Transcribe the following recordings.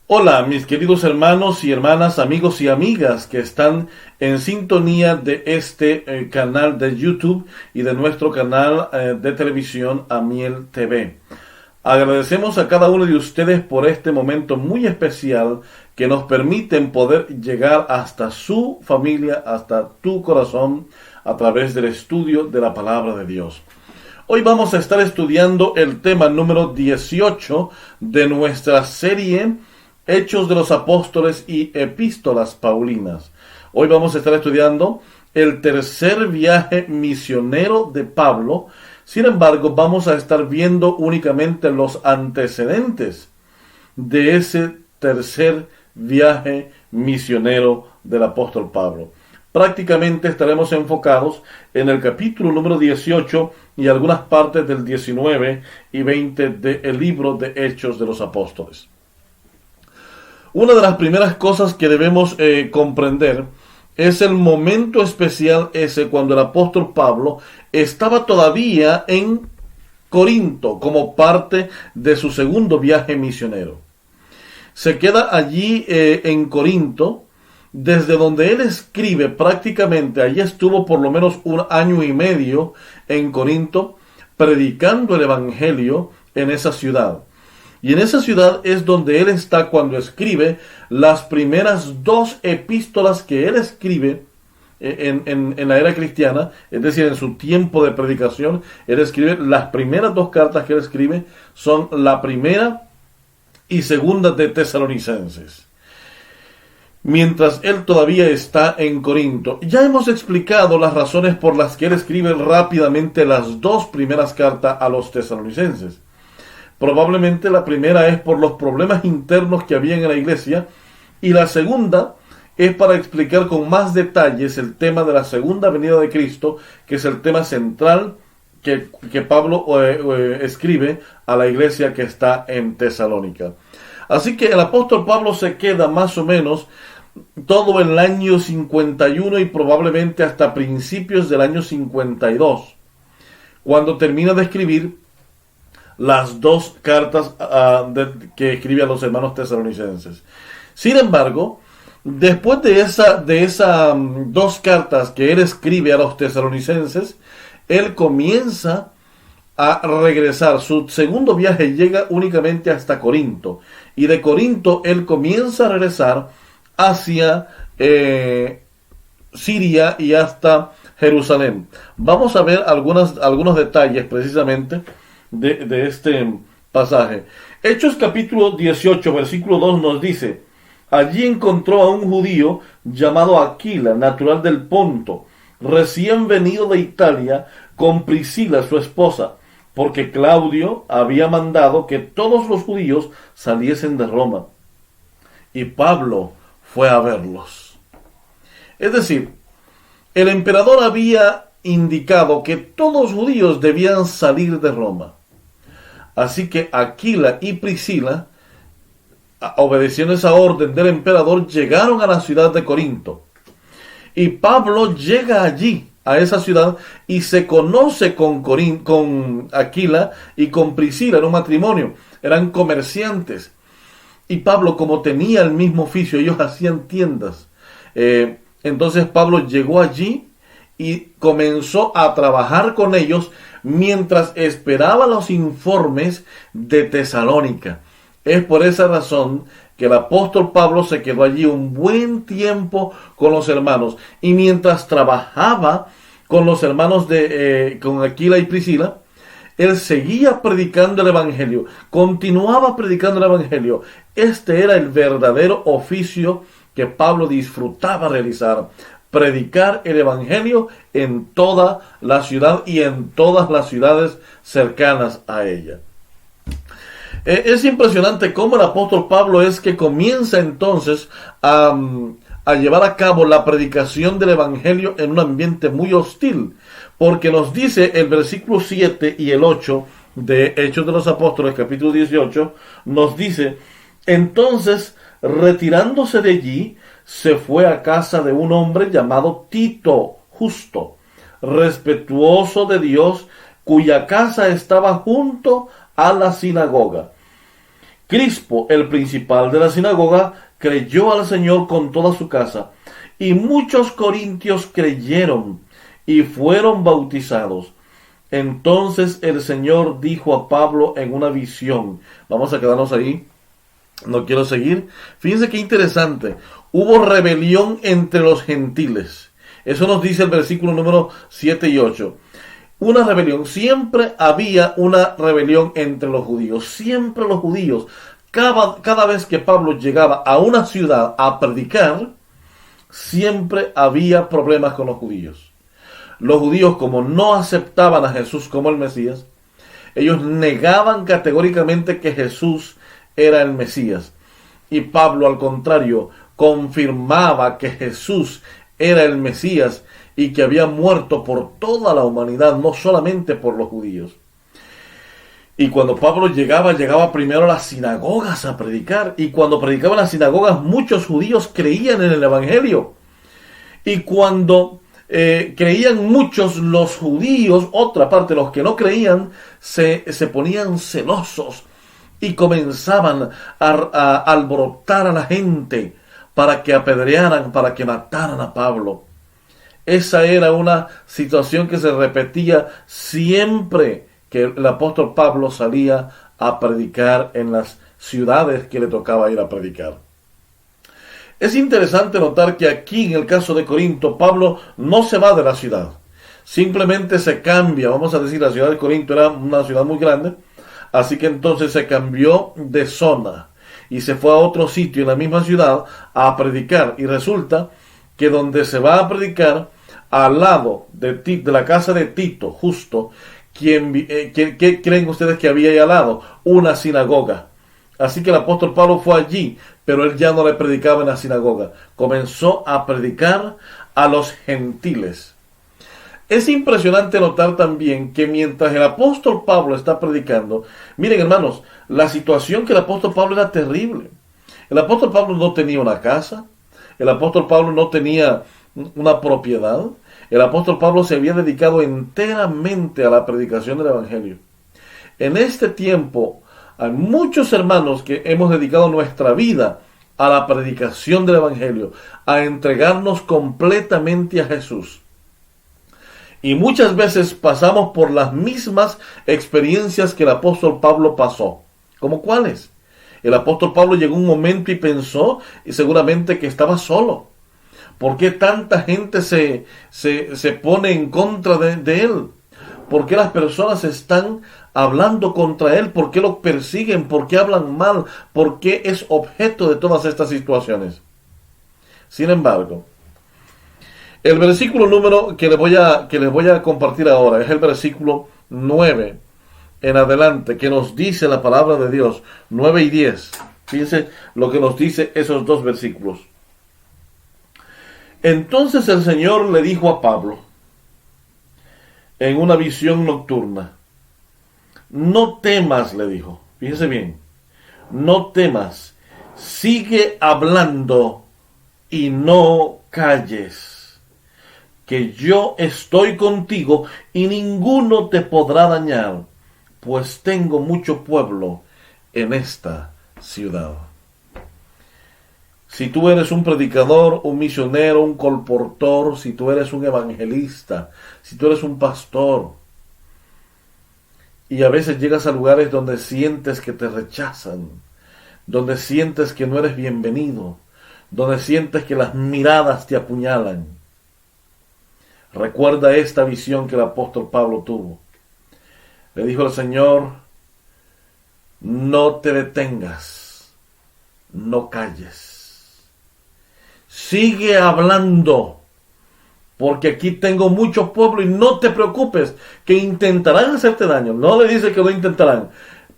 Hola, mis queridos hermanos y hermanas, amigos y amigas que están en sintonía de este canal de YouTube y de nuestro canal de televisión Amiel TV. Agradecemos a cada uno de ustedes por este momento muy especial que nos permiten poder llegar hasta su familia, hasta tu corazón, a través del estudio de la palabra de Dios. Hoy vamos a estar estudiando el tema número 18 de nuestra serie Hechos de los Apóstoles y Epístolas Paulinas. Hoy vamos a estar estudiando el tercer viaje misionero de Pablo. Sin embargo, vamos a estar viendo únicamente los antecedentes de ese tercer viaje misionero del apóstol Pablo. Prácticamente estaremos enfocados en el capítulo número 18 y algunas partes del 19 y 20 del libro de Hechos de los Apóstoles. Una de las primeras cosas que debemos comprender es el momento especial ese cuando el apóstol Pablo estaba todavía en Corinto como parte de su segundo viaje misionero. Se queda allí en Corinto, desde donde él escribe prácticamente, allí estuvo por lo menos 1 año y medio en Corinto, predicando el evangelio en esa ciudad. Y en esa ciudad es donde él está cuando escribe las primeras 2 epístolas que él escribe en la era cristiana, es decir, en su tiempo de predicación. Él escribe las primeras 2 cartas que él escribe, son la primera y segunda de Tesalonicenses, mientras él todavía está en Corinto. Ya hemos explicado las razones por las que él escribe rápidamente las 2 primeras cartas a los tesalonicenses. Probablemente la primera es por los problemas internos que había en la iglesia, y la segunda es para explicar con más detalles el tema de la segunda venida de Cristo, que es el tema central que Pablo escribe a la iglesia que está en Tesalónica. Así que el apóstol Pablo se queda más o menos todo el año 51 y probablemente hasta principios del año 52, cuando termina de escribir las 2 cartas que escribe a los hermanos tesalonicenses. Sin embargo, después de esas 2 cartas que él escribe a los tesalonicenses, él comienza a regresar. Su segundo viaje llega únicamente hasta Corinto, y de Corinto él comienza a regresar hacia Siria y hasta Jerusalén. Vamos a ver algunos detalles precisamente de este pasaje. Hechos capítulo 18 versículo 2 nos dice: allí encontró a un judío llamado Aquila, natural del Ponto, recién venido de Italia, con Priscila su esposa, porque Claudio había mandado que todos los judíos saliesen de Roma, y Pablo fue a verlos. Es decir, el emperador había indicado que todos los judíos debían salir de Roma. Así que Aquila y Priscila, obedeciendo esa orden del emperador, llegaron a la ciudad de Corinto. Y Pablo llega allí, a esa ciudad, y se conoce con Aquila y con Priscila en un matrimonio. Eran comerciantes. Y Pablo, como tenía el mismo oficio, ellos hacían tiendas. Entonces Pablo llegó allí y comenzó a trabajar con ellos mientras esperaba los informes de Tesalónica. Es por esa razón que el apóstol Pablo se quedó allí un buen tiempo con los hermanos, y mientras trabajaba con los hermanos con Aquila y Priscila, él seguía predicando el evangelio, continuaba predicando el evangelio. Este era el verdadero oficio que Pablo disfrutaba realizar: predicar el evangelio en toda la ciudad y en todas las ciudades cercanas a ella. Es impresionante cómo el apóstol Pablo es que comienza entonces a llevar a cabo la predicación del evangelio en un ambiente muy hostil, porque nos dice el versículo 7 y el 8 de Hechos de los Apóstoles, capítulo 18, nos dice: entonces, retirándose de allí, se fue a casa de un hombre llamado Tito, justo, respetuoso de Dios, cuya casa estaba junto a la sinagoga. Crispo, el principal de la sinagoga, creyó al Señor con toda su casa, y muchos corintios creyeron y fueron bautizados. Entonces el Señor dijo a Pablo en una visión, vamos a quedarnos ahí, no quiero seguir. Fíjense qué interesante, hubo rebelión entre los gentiles. Eso nos dice el versículo número 7 y 8. Una rebelión, siempre había una rebelión entre los judíos, siempre los judíos, cada vez que Pablo llegaba a una ciudad a predicar, siempre había problemas con los judíos. Los judíos, como no aceptaban a Jesús como el Mesías, ellos negaban categóricamente que Jesús era el Mesías. Y Pablo, al contrario, confirmaba que Jesús era el Mesías y que había muerto por toda la humanidad, no solamente por los judíos. Y cuando Pablo llegaba primero a las sinagogas a predicar. Y cuando predicaba en las sinagogas, muchos judíos creían en el Evangelio. Y cuando creían muchos los judíos, otra parte, los que no creían, se ponían celosos y comenzaban a alborotar a la gente para que apedrearan, para que mataran a Pablo. Esa era una situación que se repetía siempre que el apóstol Pablo salía a predicar en las ciudades que le tocaba ir a predicar. Es interesante notar que aquí en el caso de Corinto, Pablo no se va de la ciudad, simplemente se cambia. Vamos a decir, la ciudad de Corinto era una ciudad muy grande, así que entonces se cambió de zona y se fue a otro sitio en la misma ciudad a predicar. Y resulta que donde se va a predicar, al lado de la casa de Tito, justo, ¿qué creen ustedes que había ahí al lado? Una sinagoga. Así que el apóstol Pablo fue allí, pero él ya no le predicaba en la sinagoga. Comenzó a predicar a los gentiles. Es impresionante notar también que mientras el apóstol Pablo está predicando, miren hermanos, la situación que el apóstol Pablo era terrible. El apóstol Pablo no tenía una casa, el apóstol Pablo no tenía una propiedad. El apóstol Pablo se había dedicado enteramente a la predicación del Evangelio. En este tiempo hay muchos hermanos que hemos dedicado nuestra vida a la predicación del Evangelio, a entregarnos completamente a Jesús. Y muchas veces pasamos por las mismas experiencias que el apóstol Pablo pasó. ¿Cómo cuáles? El apóstol Pablo llegó un momento y pensó, y seguramente que estaba solo. ¿Por qué tanta gente se pone en contra de él? ¿Por qué las personas están hablando contra él? ¿Por qué lo persiguen? ¿Por qué hablan mal? ¿Por qué es objeto de todas estas situaciones? Sin embargo, el versículo número que les voy a compartir ahora es el versículo 9 en adelante, que nos dice la palabra de Dios, 9 y 10. Fíjense lo que nos dice esos dos versículos. Entonces el Señor le dijo a Pablo, en una visión nocturna, no temas, le dijo, fíjese bien, no temas, sigue hablando y no calles, que yo estoy contigo y ninguno te podrá dañar, pues tengo mucho pueblo en esta ciudad. Si tú eres un predicador, un misionero, un colportor, si tú eres un evangelista, si tú eres un pastor, y a veces llegas a lugares donde sientes que te rechazan, donde sientes que no eres bienvenido, donde sientes que las miradas te apuñalan, recuerda esta visión que el apóstol Pablo tuvo. Le dijo al Señor, no te detengas, no calles. Sigue hablando, porque aquí tengo mucho pueblo y no te preocupes, que intentarán hacerte daño. No le dice que lo intentarán,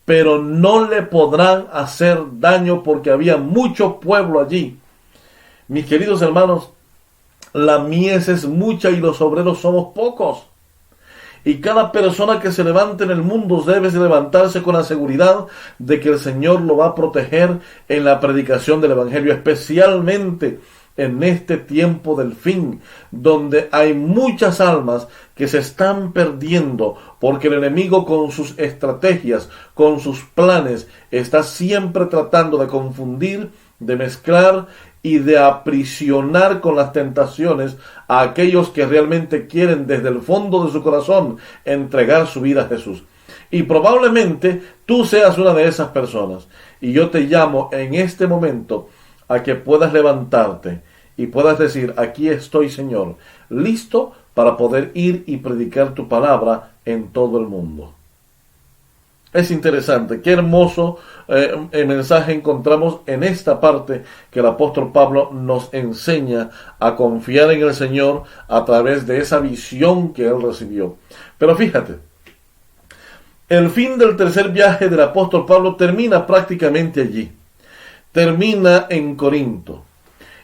pero no le podrán hacer daño porque había mucho pueblo allí. Mis queridos hermanos, la mies es mucha y los obreros somos pocos. Y cada persona que se levante en el mundo debe levantarse con la seguridad de que el Señor lo va a proteger en la predicación del Evangelio, especialmente en este tiempo del fin, donde hay muchas almas que se están perdiendo, porque el enemigo con sus estrategias, con sus planes, está siempre tratando de confundir, de mezclar y de aprisionar con las tentaciones a aquellos que realmente quieren desde el fondo de su corazón entregar su vida a Jesús. Y probablemente tú seas una de esas personas. Y yo te llamo en este momento a que puedas levantarte y puedas decir: aquí estoy, Señor, listo para poder ir y predicar tu palabra en todo el mundo. Es interesante, qué hermoso mensaje encontramos en esta parte que el apóstol Pablo nos enseña a confiar en el Señor a través de esa visión que él recibió. Pero fíjate, el fin del tercer viaje del apóstol Pablo termina prácticamente allí. Termina en Corinto.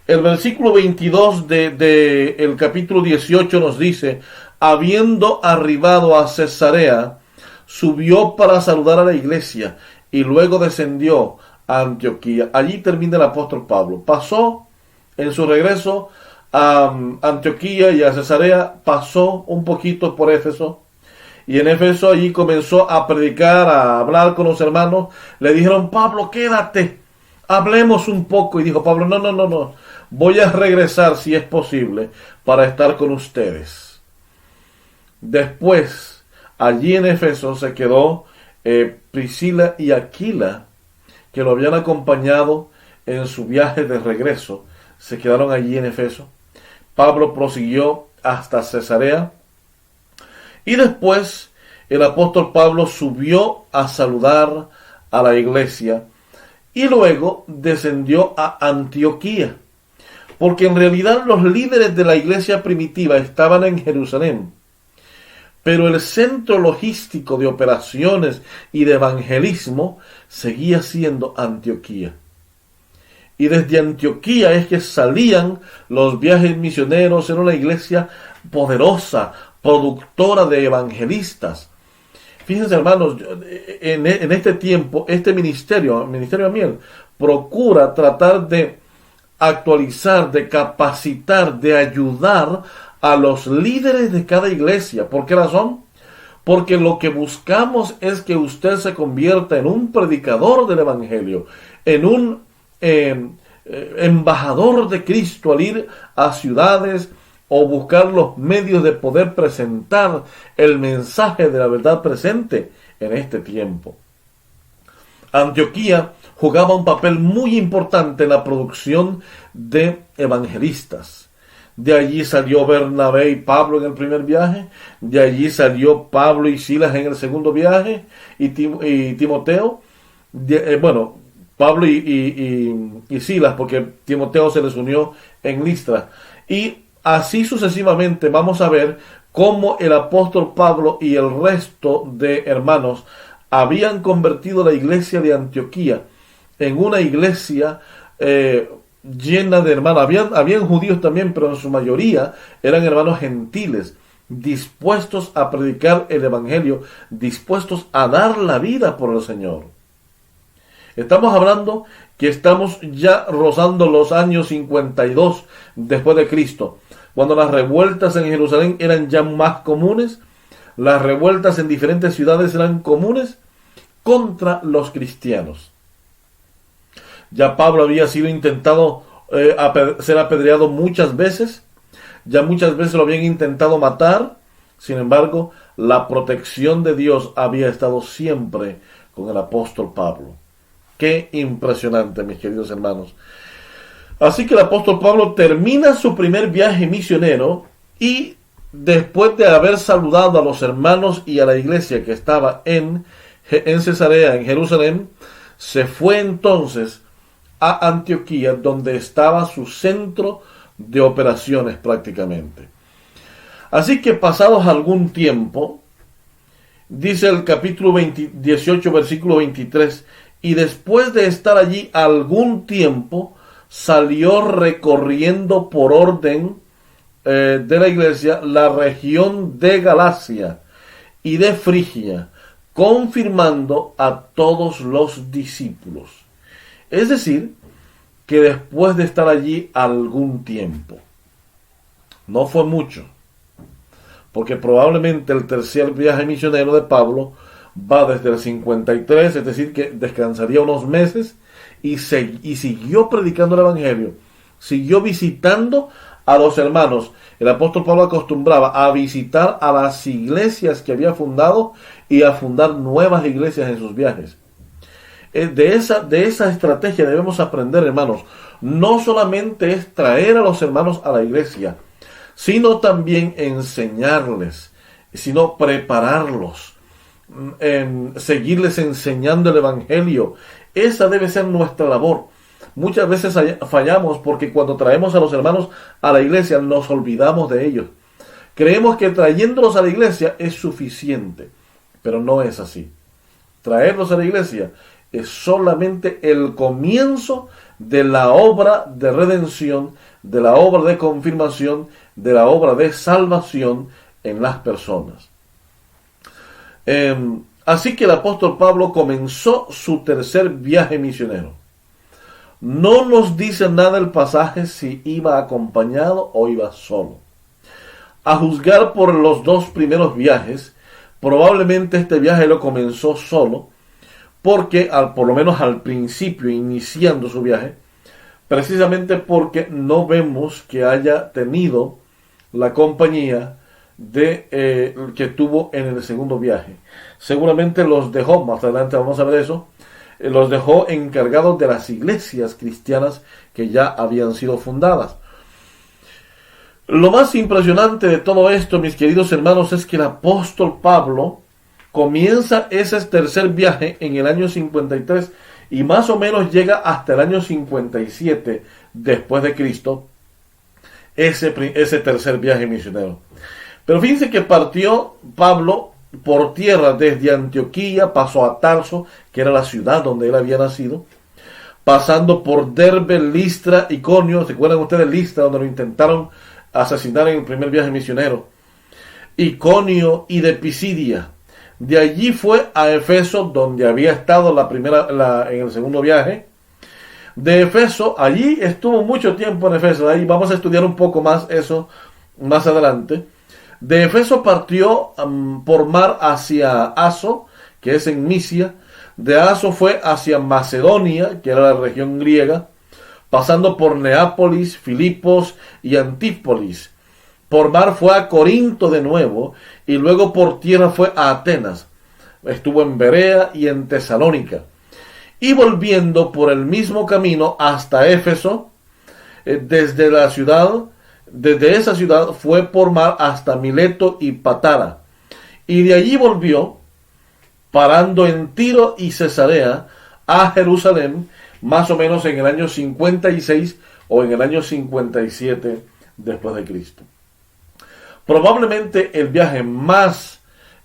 El versículo 22 del capítulo 18 nos dice: habiendo arribado a Cesarea, subió para saludar a la iglesia y luego descendió a Antioquía. Allí termina el apóstol Pablo. Pasó en su regreso a Antioquía y a Cesarea, pasó un poquito por Éfeso. Y en Éfeso allí comenzó a predicar, a hablar con los hermanos. Le dijeron: Pablo, quédate, hablemos un poco. Y dijo Pablo: no, voy a regresar si es posible para estar con ustedes. Después, allí en Éfeso se quedó Priscila y Aquila, que lo habían acompañado en su viaje de regreso. Se quedaron allí en Éfeso. Pablo prosiguió hasta Cesarea. Y después el apóstol Pablo subió a saludar a la iglesia y luego descendió a Antioquía, porque en realidad los líderes de la iglesia primitiva estaban en Jerusalén, pero el centro logístico de operaciones y de evangelismo seguía siendo Antioquía. Y desde Antioquía es que salían los viajes misioneros. Era una iglesia poderosa, productora de evangelistas. Fíjense, hermanos, en este tiempo, este ministerio Amiel, procura tratar de actualizar, de capacitar, de ayudar a los líderes de cada iglesia. ¿Por qué razón? Porque lo que buscamos es que usted se convierta en un predicador del evangelio, en un embajador de Cristo al ir a ciudades o buscar los medios de poder presentar el mensaje de la verdad presente en este tiempo. Antioquía jugaba un papel muy importante en la producción de evangelistas. De allí salió Bernabé y Pablo en el primer viaje, de allí salió Pablo y Silas en el segundo viaje, y Timoteo, Pablo y Silas, porque Timoteo se les unió en Listra. Y así sucesivamente vamos a ver cómo el apóstol Pablo y el resto de hermanos habían convertido la iglesia de Antioquía en una iglesia llena de hermanos. Habían judíos también, pero en su mayoría eran hermanos gentiles, dispuestos a predicar el evangelio, dispuestos a dar la vida por el Señor. Estamos hablando que estamos ya rozando los años 52 después de Cristo, cuando las revueltas en Jerusalén eran ya más comunes. Las revueltas en diferentes ciudades eran comunes contra los cristianos. Ya Pablo había sido intentado ser apedreado muchas veces, ya muchas veces lo habían intentado matar. Sin embargo, la protección de Dios había estado siempre con el apóstol Pablo. Qué impresionante, mis queridos hermanos. Así que el apóstol Pablo termina su primer viaje misionero y después de haber saludado a los hermanos y a la iglesia que estaba en Cesarea, en Jerusalén, se fue entonces a Antioquía, donde estaba su centro de operaciones prácticamente. Así que pasados algún tiempo, dice el capítulo 18, versículo 23, y después de estar allí algún tiempo, salió recorriendo por orden de la iglesia la región de Galacia y de Frigia, confirmando a todos los discípulos. Es decir, que después de estar allí algún tiempo. No fue mucho, porque probablemente el tercer viaje misionero de Pablo va desde el 53, es decir, que descansaría unos meses y siguió predicando el Evangelio, siguió visitando a los hermanos. El apóstol Pablo acostumbraba a visitar a las iglesias que había fundado y a fundar nuevas iglesias en sus viajes. De esa estrategia debemos aprender, hermanos. No solamente es traer a los hermanos a la iglesia, sino también enseñarles, sino prepararlos, seguirles enseñando el Evangelio. Esa debe ser nuestra labor. Muchas veces fallamos porque cuando traemos a los hermanos a la iglesia nos olvidamos de ellos. Creemos que trayéndolos a la iglesia es suficiente, pero no es así. Traerlos a la iglesia es solamente el comienzo de la obra de redención, de la obra de confirmación, de la obra de salvación en las personas. Así que el apóstol Pablo comenzó su tercer viaje misionero. No nos dice nada el pasaje si iba acompañado o iba solo. A juzgar por los dos primeros viajes, probablemente este viaje lo comenzó solo, porque por lo menos al principio, iniciando su viaje, precisamente porque no vemos que haya tenido la compañía que tuvo en el segundo viaje. Seguramente los dejó, más adelante vamos a ver eso, los dejó encargados de las iglesias cristianas que ya habían sido fundadas. Lo más impresionante de todo esto, mis queridos hermanos, es que el apóstol Pablo comienza ese tercer viaje en el año 53 y más o menos llega hasta el año 57 después de Cristo, ese tercer viaje misionero. Pero fíjense que partió Pablo por tierra desde Antioquía, pasó a Tarso, que era la ciudad donde él había nacido, pasando por Derbe, Listra, Iconio. ¿Se acuerdan ustedes de Listra, donde lo intentaron asesinar en el primer viaje misionero? Iconio y de Pisidia. De allí fue a Efeso, donde había estado en el segundo viaje. De Efeso, allí estuvo mucho tiempo en Efeso. Ahí vamos a estudiar un poco más eso más adelante. De Efeso partió por mar hacia Aso, que es en Misia. De Aso fue hacia Macedonia, que era la región griega, pasando por Neápolis, Filipos y Antípolis. Por mar fue a Corinto de nuevo, y luego por tierra fue a Atenas. Estuvo en Berea y en Tesalónica. Y volviendo por el mismo camino hasta Éfeso, desde esa ciudad fue por mar hasta Mileto y Patara. Y de allí volvió, parando en Tiro y Cesarea, a Jerusalén, más o menos en el año 56 o en el año 57 después de Cristo. Probablemente el viaje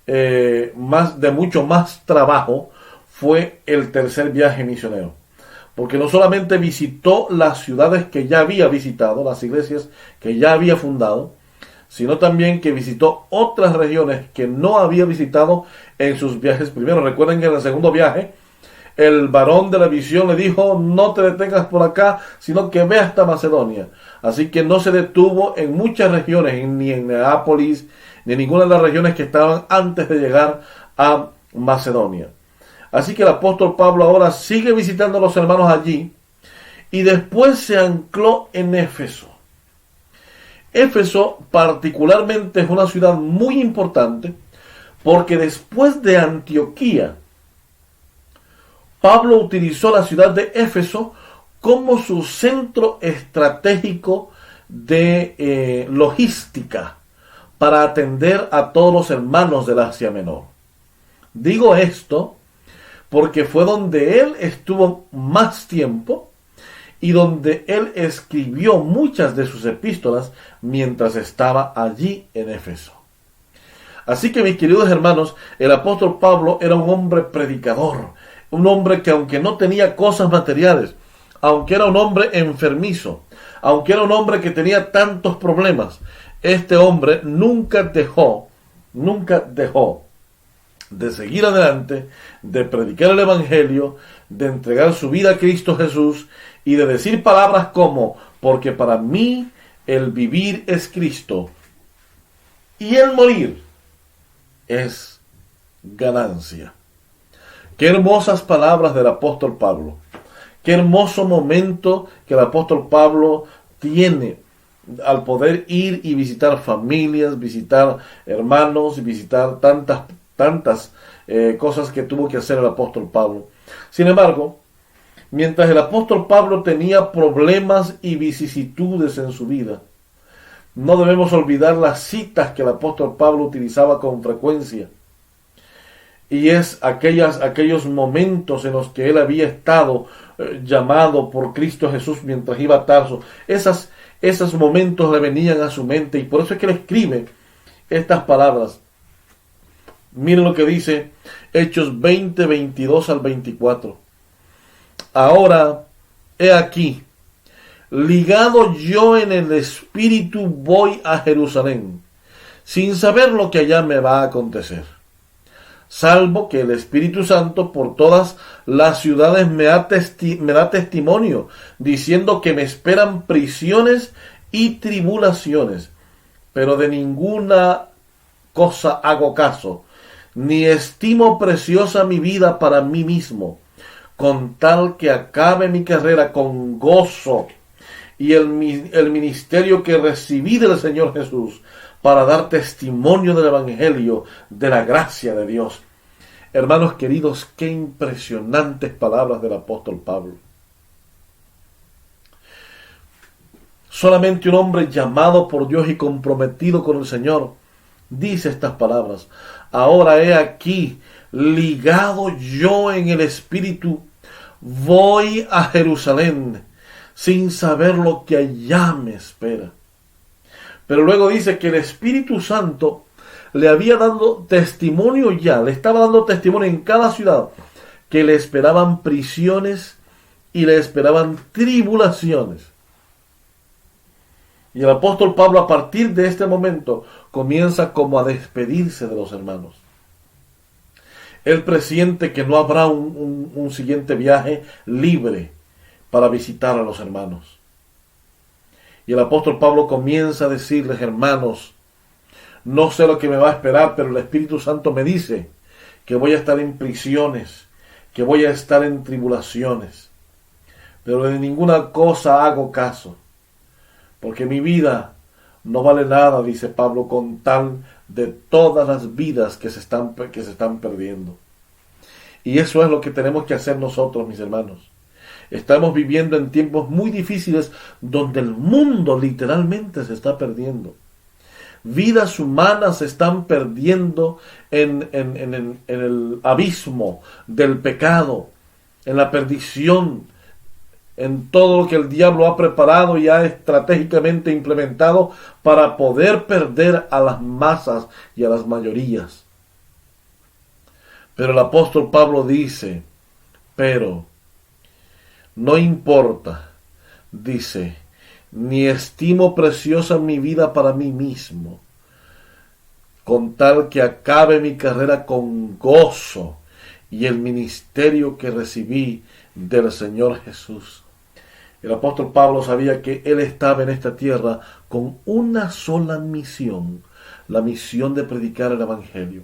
de mucho más trabajo fue el tercer viaje misionero, porque no solamente visitó las ciudades que ya había visitado, las iglesias que ya había fundado, sino también que visitó otras regiones que no había visitado en sus viajes primeros. Recuerden que en el segundo viaje el varón de la visión le dijo: no te detengas por acá, sino que ve hasta Macedonia. Así que no se detuvo en muchas regiones, ni en Neápolis, ni en ninguna de las regiones que estaban antes de llegar a Macedonia. Así que el apóstol Pablo ahora sigue visitando a los hermanos allí y después se ancló en Éfeso. Éfeso particularmente es una ciudad muy importante porque después de Antioquía, Pablo utilizó la ciudad de Éfeso como su centro estratégico de logística para atender a todos los hermanos del Asia Menor. Digo esto porque fue donde él estuvo más tiempo y donde él escribió muchas de sus epístolas mientras estaba allí en Éfeso. Así que, mis queridos hermanos, el apóstol Pablo era un hombre predicador, un hombre que, aunque no tenía cosas materiales, aunque era un hombre enfermizo, aunque era un hombre que tenía tantos problemas, este hombre nunca dejó de seguir adelante, de predicar el Evangelio, de entregar su vida a Cristo Jesús y de decir palabras como, porque para mí el vivir es Cristo y el morir es ganancia. Qué hermosas palabras del apóstol Pablo. Qué hermoso momento que el apóstol Pablo tiene al poder ir y visitar familias, visitar hermanos, visitar tantas cosas que tuvo que hacer el apóstol Pablo. Sin embargo, mientras el apóstol Pablo tenía problemas y vicisitudes en su vida, no debemos olvidar las citas que el apóstol Pablo utilizaba con frecuencia. Y es aquellos momentos en los que él había estado llamado por Cristo Jesús mientras iba a Tarso. Esos momentos le venían a su mente y por eso es que él escribe estas palabras. Miren lo que dice Hechos 20, 22 al 24. Ahora, he aquí, ligado yo en el espíritu voy a Jerusalén, sin saber lo que allá me va a acontecer. Salvo que el Espíritu Santo por todas las ciudades me da testimonio, diciendo que me esperan prisiones y tribulaciones. Pero de ninguna cosa hago caso, ni estimo preciosa mi vida para mí mismo, con tal que acabe mi carrera con gozo y el ministerio que recibí del Señor Jesús, para dar testimonio del Evangelio, de la gracia de Dios. Hermanos queridos, qué impresionantes palabras del apóstol Pablo. Solamente un hombre llamado por Dios y comprometido con el Señor dice estas palabras. Ahora he aquí, ligado yo en el Espíritu, voy a Jerusalén, sin saber lo que allá me espera. Pero luego dice que el Espíritu Santo le había dado testimonio ya, le estaba dando testimonio en cada ciudad, que le esperaban prisiones y le esperaban tribulaciones. Y el apóstol Pablo a partir de este momento comienza como a despedirse de los hermanos. Él presiente que no habrá un siguiente viaje libre para visitar a los hermanos. Y el apóstol Pablo comienza a decirles, hermanos, no sé lo que me va a esperar, pero el Espíritu Santo me dice que voy a estar en prisiones, que voy a estar en tribulaciones. Pero de ninguna cosa hago caso, porque mi vida no vale nada, dice Pablo, con tal de todas las vidas que se están perdiendo. Y eso es lo que tenemos que hacer nosotros, mis hermanos. Estamos viviendo en tiempos muy difíciles donde el mundo literalmente se está perdiendo. Vidas humanas se están perdiendo en el abismo del pecado, en la perdición, en todo lo que el diablo ha preparado y ha estratégicamente implementado para poder perder a las masas y a las mayorías. Pero el apóstol Pablo dice, pero no importa, dice, ni estimo preciosa mi vida para mí mismo, con tal que acabe mi carrera con gozo y el ministerio que recibí del Señor Jesús. El apóstol Pablo sabía que él estaba en esta tierra con una sola misión, la misión de predicar el Evangelio.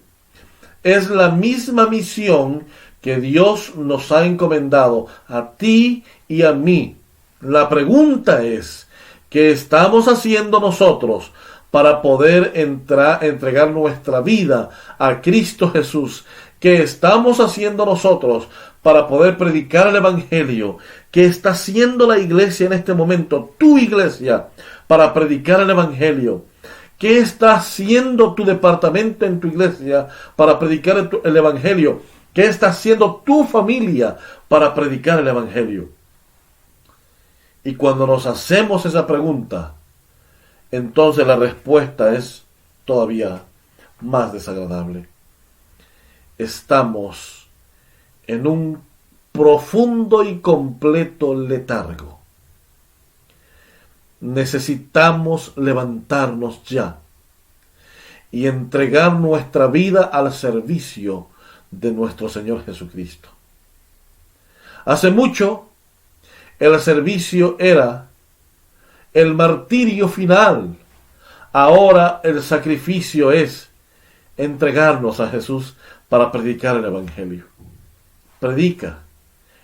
Es la misma misión que Dios nos ha encomendado a ti y a mí. La pregunta es, ¿qué estamos haciendo nosotros para poder entregar nuestra vida a Cristo Jesús? ¿Qué estamos haciendo nosotros para poder predicar el Evangelio? ¿Qué está haciendo la iglesia en este momento, tu iglesia, para predicar el Evangelio? ¿Qué está haciendo tu departamento en tu iglesia para predicar el Evangelio? ¿Qué está haciendo tu familia para predicar el Evangelio? Y cuando nos hacemos esa pregunta, entonces la respuesta es todavía más desagradable. Estamos en un profundo y completo letargo. Necesitamos levantarnos ya y entregar nuestra vida al servicio de nuestro Señor Jesucristo. Hace mucho el servicio era el martirio final. Ahora el sacrificio es entregarnos a Jesús para predicar el Evangelio. Predica,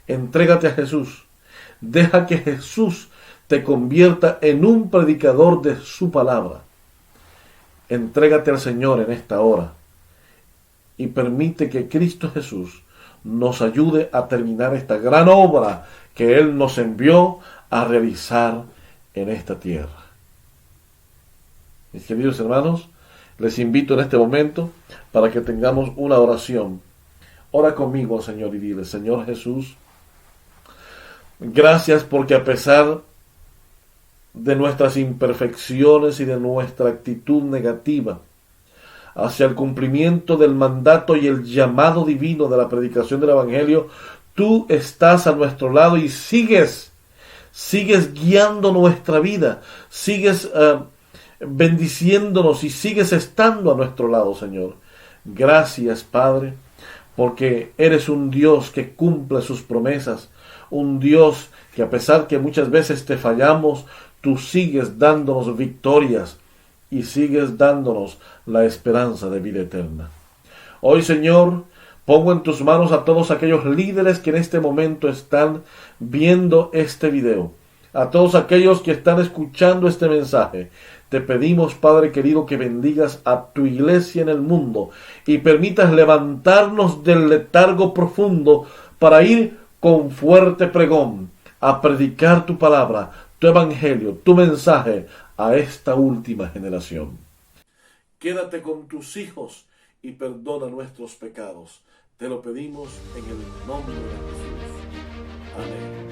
entrégate a Jesús. Deja que Jesús te convierta en un predicador de su palabra. Entrégate al Señor en esta hora y permite que Cristo Jesús nos ayude a terminar esta gran obra que Él nos envió a realizar en esta tierra. Mis queridos hermanos, les invito en este momento para que tengamos una oración. Ora conmigo, Señor, y dile: Señor Jesús, gracias porque a pesar de nuestras imperfecciones y de nuestra actitud negativa hacia el cumplimiento del mandato y el llamado divino de la predicación del Evangelio, tú estás a nuestro lado y sigues guiando nuestra vida, sigues bendiciéndonos y sigues estando a nuestro lado, Señor. Gracias, Padre, porque eres un Dios que cumple sus promesas, un Dios que a pesar que muchas veces te fallamos, tú sigues dándonos victorias y sigues dándonos la esperanza de vida eterna. Hoy, Señor, pongo en tus manos a todos aquellos líderes que en este momento están viendo este video, a todos aquellos que están escuchando este mensaje. Te pedimos, Padre querido, que bendigas a tu iglesia en el mundo y permitas levantarnos del letargo profundo para ir con fuerte pregón a predicar tu palabra, tu evangelio, tu mensaje a esta última generación. Quédate con tus hijos y perdona nuestros pecados. Te lo pedimos en el nombre de Jesús. Amén.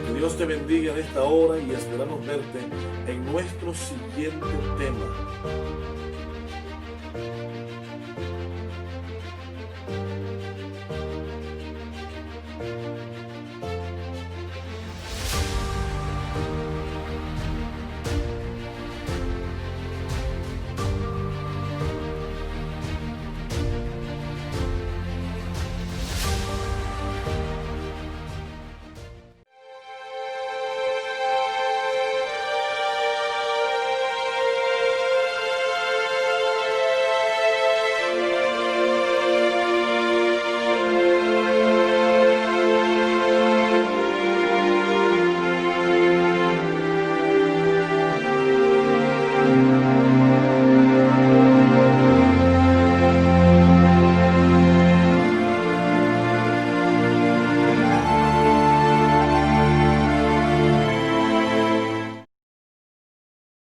Que Dios te bendiga en esta hora y esperamos verte en nuestro siguiente tema.